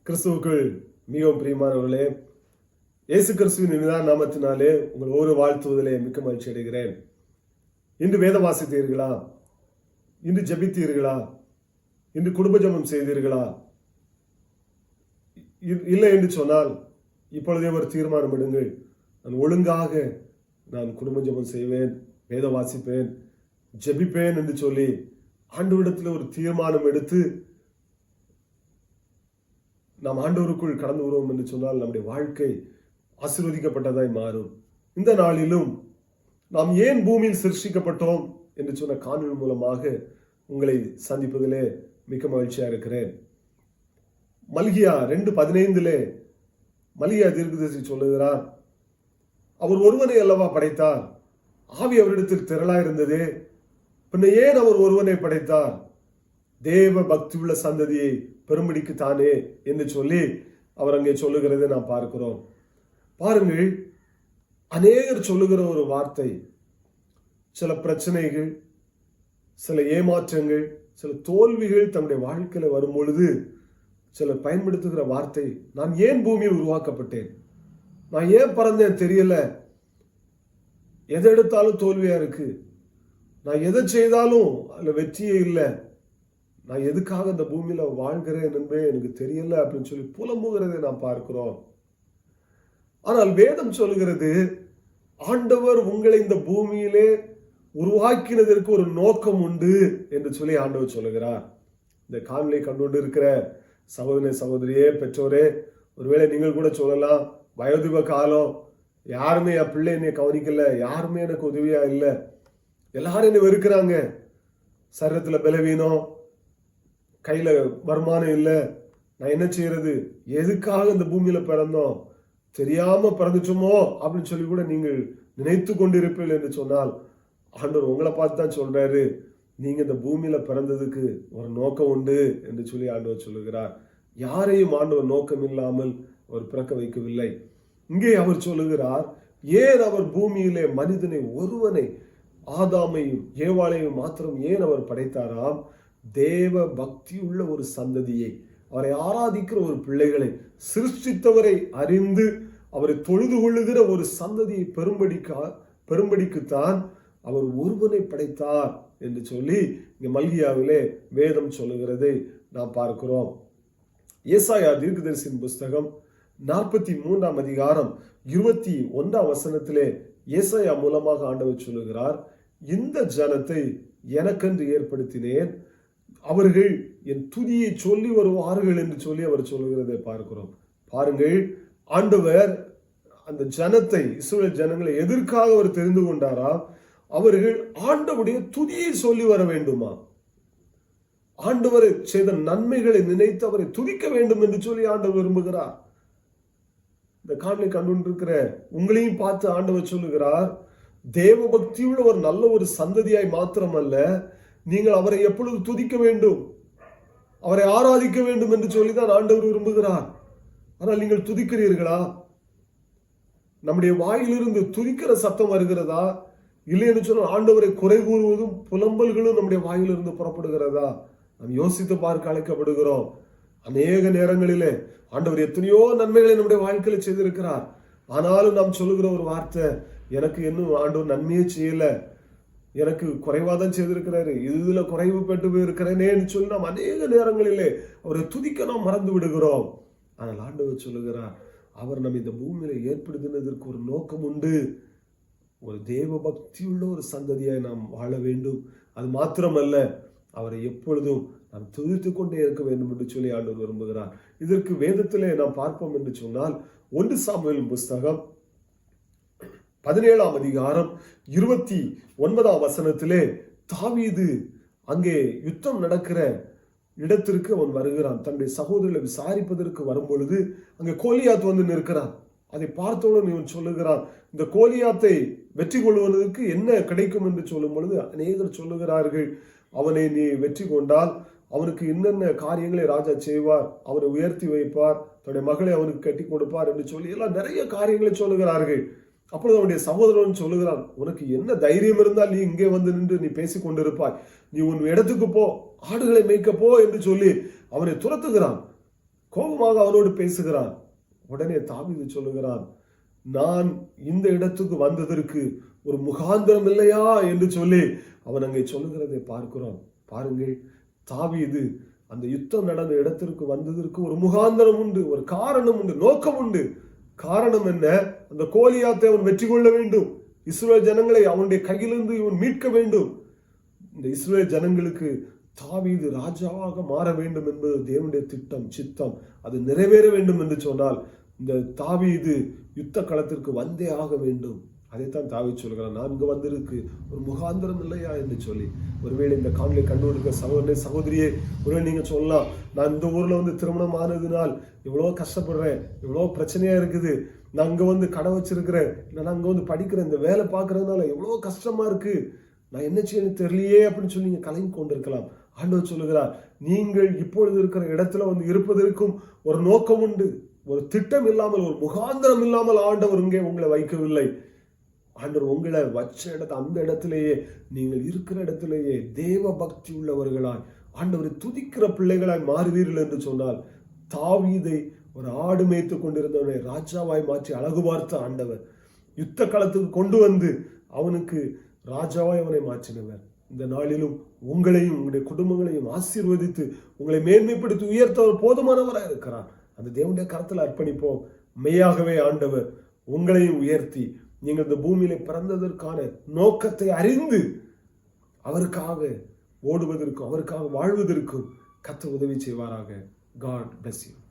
கிறிஸ்துவுக்குள் மிகவும் பிரியமானவர்களே, இயேசு கிறிஸ்துவின் இனிதான நாமத்தினாலே உங்கள் ஒரு வாழ்த்துவதிலே மிக்க மகிழ்ச்சி அடைகிறேன். இன்று வேதம் வாசித்தீர்களா? இன்று ஜெபித்தீர்களா? இன்று குடும்ப ஜெபம் செய்தீர்களா? இல்லை என்று சொன்னால் இப்பொழுதே ஒரு தீர்மானம் எடுங்கள். நான் ஒழுங்காக குடும்ப ஜெபம் செய்வேன், வேதம் வாசிப்பேன், ஜெபிப்பேன் என்று சொல்லி ஆண்டவரிடத்தில் ஒரு தீர்மானம் எடுத்து நாம் ஆண்டவருக்குள் கடந்து வருவோம் என்று சொன்னால் நம்முடைய வாழ்க்கை ஆசீர்வதிக்கப்பட்டதாய் மாறும். இந்த நாளிலும் நாம் ஏன் பூமியில் சிருஷ்டிக்கப்பட்டோம் என்று சொன்ன காணொளி மூலமாக உங்களை சந்திப்பதிலே மிக்க மகிழ்ச்சியா இருக்கிறேன். மல்கியா 2:15 மல்கியா தீர்க்கதரிசி சொல்லுகிறார், அவர் ஒருவனை அல்லவா படைத்தார், ஆவி அவரிடத்தில் திரளாயிருந்ததே, பின்ன ஏன் அவர் ஒருவனை படைத்தார், தேவ பக்தி உள்ள சந்ததியை பெரும்படிக்கு தானே என்று சொல்லி அவர் அங்கே சொல்லுகிறதை நாம் பார்க்கிறோம். பாருங்கள், அநேகர் சொல்லுகிற ஒரு வார்த்தை, சில பிரச்சனைகள், சில ஏமாற்றங்கள், சில தோல்விகள் தன்னுடைய வாழ்க்கையில வரும் பொழுது சிலர் பயன்படுத்துகிற வார்த்தை, நான் ஏன் பூமியில் உருவாக்கப்பட்டேன், நான் ஏன் பிறந்தேன் தெரியல, எதை எடுத்தாலும் தோல்வியா இருக்கு, நான் எதை செய்தாலும் அதுல வெற்றியே இல்லை, நான் எதுக்காக இந்த பூமியில வாழ்கிறேன் என்பே எனக்கு தெரியல அப்படின்னு சொல்லி புலம்புகிறதை நாம் பார்க்கிறோம். ஆனால் வேதம் சொல்லுகிறது, ஆண்டவர் உங்களை இந்த பூமியிலே உருவாக்கினதற்கு ஒரு நோக்கம் உண்டு என்று சொல்லி ஆண்டவர் சொல்லுகிறார். இந்த காணொளியை கண்டுகொண்டு இருக்கிற சகோதரனே, சகோதரியே, பெற்றோரே, ஒருவேளை நீங்கள் கூட சொல்லலாம், வயோதிப காலம், யாருமே என் பிள்ளை என்னை கவனிக்கல, யாருமே எனக்கு உதவியா இல்லை, எல்லாரும் என்னை வெறுக்கிறாங்க, சரீரத்துல பலவீனம், கையில வருமானம் இல்லை, நான் என்ன செய்யறது, எதுக்காக இந்த பூமியில பிறந்தோம், தெரியாம பிறந்துட்டோமோ அப்படின்னு சொல்லி கூட நீங்கள் நினைத்து கொண்டிருப்பீர்கள் என்று சொன்னால் ஆண்டவர் உங்களை பார்த்து தான் சொல்றாரு, நீங்க இந்த பூமியில பிறந்ததுக்கு ஒரு நோக்கம் உண்டு என்று சொல்லி ஆண்டவர் சொல்லுகிறார். யாரையும் ஆண்டவர் நோக்கம் இல்லாமல் அவர் பிறக்க வைக்கவில்லை. இங்கே அவர் சொல்லுகிறார், ஏன் அவர் பூமியிலே மனிதனை ஒருவனை, ஆதாமையும் ஏவாளையும் மாத்திரம் ஏன் அவர் படைத்தாராம், தேவ பக்தி உள்ள ஒரு சந்ததியை, அவரை ஆராதிக்கிற ஒரு பிள்ளைகளை, சிருஷ்டித்தவரை அறிந்து அவரை தொழுது கொள்ளுகிற ஒரு சந்ததியை பெரும்படிக்குத்தான் அவர் ஒருவனை படைத்தார் என்று சொல்லி இங்க மல்கியாவிலே வேதம் சொல்லுகிறதை நாம் பார்க்கிறோம். ஏசாயா தீர்க்கதரிசியின் புஸ்தகம் 43 அதிகாரம் 21 வசனத்திலே ஏசாயா மூலமாக ஆண்டவர் சொல்லுகிறார், இந்த ஜனத்தை எனக்கென்று ஏற்படுத்தினேன், அவர்கள் என் துதியை சொல்லி வருவார்கள் என்று சொல்லி அவர் சொல்லுகிறதை பார்க்கிறோம். பாருங்கள், ஆண்டவர் அந்த ஜனத்தை, இஸ்ரவேல் ஜனங்களை எதற்காக அவர் தெரிந்து கொண்டாரா, அவர்கள் ஆண்டவருடைய துதியை சொல்லி வர வேண்டுமா, ஆண்டவரை செய்த நன்மைகளை நினைத்து அவரை துதிக்க வேண்டும் என்று சொல்லி ஆண்டவர் விரும்புகிறார். இந்த காணொளி கண்டுகொண்டிருக்கிற உங்களையும் பார்த்து ஆண்டவர் சொல்லுகிறார், தேவ பக்தியுள்ள ஒரு நல்ல ஒரு சந்ததியாய் மாத்திரமல்ல, நீங்கள் அவரை எப்பொழுது துதிக்க வேண்டும், அவரை ஆராதிக்க வேண்டும் என்று சொல்லிதான் ஆண்டவர் விரும்புகிறார். ஆனால் நீங்கள் துதிக்கிறீர்களா? நம்முடைய வாயிலிருந்து துதிக்கிற சத்தம் வருகிறதா? இல்லை என்று சொன்னால் ஆண்டவரை குறை கூறுவதும் புலம்பல்களும் நம்முடைய வாயிலிருந்து புறப்படுகிறதா? நாம் யோசித்து பார்க்க அழைக்கப்படுகிறோம். அநேக நேரங்களிலே ஆண்டவர் எத்தனையோ நன்மைகளை நம்முடைய வாழ்க்கையில செய்திருக்கிறார். ஆனாலும் நாம் சொல்லுகிற ஒரு வார்த்தை, எனக்கு இன்னும் ஆண்டவர் நன்மையே செய்யல, எனக்கு குறைவாதான் செய்திருக்கிறாரு, இதுல குறைவு பெற்று போயிருக்கிறேனேன்னு சொல்லி நாம் அநேக நேரங்களிலே அவரை துதிக்க நாம் மறந்து விடுகிறோம். ஆனால் ஆண்டவர் சொல்லுகிறார், அவர் நம்ம இந்த பூமியில ஏற்படுத்தினதற்கு ஒரு நோக்கம் உண்டு, ஒரு தேவ பக்தி உள்ள ஒரு சந்ததியாய் நாம் வாழ வேண்டும். அது மாத்திரமல்ல, அவரை எப்பொழுதும் நாம் துதித்து கொண்டே இருக்க வேண்டும் என்று சொல்லி ஆண்டவர் விரும்புகிறார். இதற்கு வேதத்திலே நாம் பார்ப்போம் என்று சொன்னால் 1 சாமுவேல் புஸ்தகம் 17 அதிகாரம் 29 வசனத்திலே தாவீது அங்கே யுத்தம் நடக்கிற இடத்திற்கு அவன் வருகிறான். தன்னுடைய சகோதரர்களை விசாரிப்பதற்கு வரும் பொழுது அங்கே கோலியாத் வந்து நிற்கிறான். அதை பார்த்தவுடன் இவன் சொல்லுகிறான், இந்த கோலியாத்தை வெற்றி கொள்வதற்கு என்ன கிடைக்கும் என்று சொல்லும் பொழுது அநேகர் சொல்லுகிறார்கள், அவனை நீ வெற்றி கொண்டால் அவனுக்கு என்னென்ன காரியங்களை ராஜா செய்வார், அவனை உயர்த்தி வைப்பார், தன்னுடைய மகளை அவனுக்கு கட்டி கொடுப்பார் என்று சொல்லி எல்லாம் நிறைய காரியங்களை சொல்லுகிறார்கள். அப்பொழுது அவனுடைய சகோதரன் சொல்லுகிறான், உனக்கு என்ன தைரியம் இருந்தால் நீ இங்கே வந்து நின்று நீ பேசிக் கொண்டிருப்பாய், நீ உன் இடத்துக்கு போ, ஆடுகளை மேய்க்க போ என்று சொல்லி அவனை துரத்துகிறான். கோபமாக அவனோடு பேசுகிறான். உடனே தாவீது சொல்லுகிறான், நான் இந்த இடத்துக்கு வந்ததற்கு ஒரு முகாந்திரம் இல்லையா என்று சொல்லி அவன் அங்கே சொல்லுகிறதை பார்க்கிறோம். பாருங்கள், தாவீது அந்த யுத்தம் நடந்த இடத்திற்கு வந்ததற்கு ஒரு முகாந்திரம் உண்டு, ஒரு காரணம் உண்டு, நோக்கம் உண்டு. காரணம் என்ன? அந்த கோலியாத்தை அவன் வெற்றி கொள்ள வேண்டும். இஸ்ரவேல் ஜனங்களை அவனுடைய கையிலிருந்து இவன் மீட்க வேண்டும். இந்த இஸ்ரவேல் ஜனங்களுக்கு தாவீது ராஜாவாக மாற வேண்டும் என்பது தேவனுடைய திட்டம், சித்தம். அது நிறைவேற வேண்டும் என்று சொன்னால் இந்த தாவீது யுத்த களத்திற்கு வந்தே ஆக வேண்டும். அதைத்தான் தாவீது சொல்கிறான், நான் இங்க வந்திருக்கு ஒரு முகாந்திரம் இல்லையா என்று சொல்லி. ஒருவேளை இந்த காணொலியை கண்டுபிடிக்க சகோதரனே, சகோதரியே, ஒருவேளை நீங்க சொல்லலாம், நான் இந்த ஊர்ல திருமணம் ஆனதுனால் எவ்வளோ கஷ்டப்படுறேன், எவ்வளோ பிரச்சனையா இருக்குது, நான் அங்க கடை வச்சிருக்கிறேன், இல்லை நான் அங்க படிக்கிறேன், இந்த வேலை பார்க்கறதுனால எவ்வளோ கஷ்டமா இருக்கு, நான் என்ன செய்யணும் தெரியலையே அப்படின்னு சொல்லி நீங்க கலங்கி கொண்டிருக்கலாம். ஆண்டவர் சொல்லுகிறார், நீங்கள் இப்பொழுது இருக்கிற இடத்துல இருப்பதற்கும் ஒரு நோக்கம் உண்டு. ஒரு திட்டம் இல்லாமல், ஒரு முகாந்திரம் இல்லாமல் ஆண்டவர் இங்கே உங்களை வைக்கவில்லை. ஆண்டவர் உங்களை வச்ச அந்த இடத்திலேயே, நீங்கள் இருக்கிற இடத்திலேயே தேவ பக்தி உள்ளவர்களாய், ஆண்டவரை துதிக்கிற பிள்ளைகளாய் மாறுவீர்கள் என்று சொன்னால், தாவீதை ஒரு ஆடு மேய்த்து கொண்டிருந்தவனை ராஜாவாய் மாற்றி அழகு பார்த்த ஆண்டவர் யுத்த களத்துக்கு கொண்டு அவனுக்கு ராஜாவாய் அவனை மாற்றினவர். இந்த நாளிலும் உங்களையும் உங்களுடைய குடும்பங்களையும் ஆசீர்வதித்து உங்களை மேன்மைப்படுத்தி உயர்த்தவர் போதுமானவராக இருக்கிறார். அந்த தேவனுடைய கரத்தில் அர்ப்பணிப்போம். மெய்யாகவே ஆண்டவர் உங்களையும் உயர்த்தி நீங்கள் இந்த பூமியில பிறந்ததற்கான நோக்கத்தை அறிந்து அவருக்காக ஓடுவதற்கும் அவருக்காக வாழ்வதற்கும் கர்த்தர் உதவி செய்வாராக. God bless you.